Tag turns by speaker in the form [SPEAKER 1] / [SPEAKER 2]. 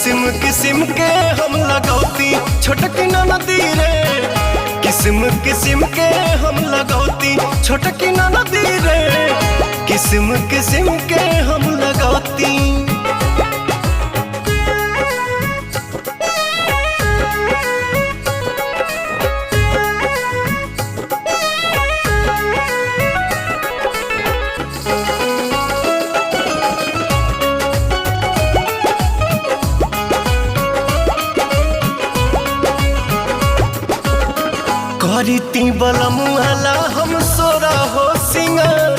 [SPEAKER 1] किस्म किस्म के हम लगौती छोटकी नदी रे, किस्म किस्म के हम लगौती छोटकी नदी रे, किस्म किस्म के हम लगौती। करीती बलमुआला हम सोरा हो सिंगार,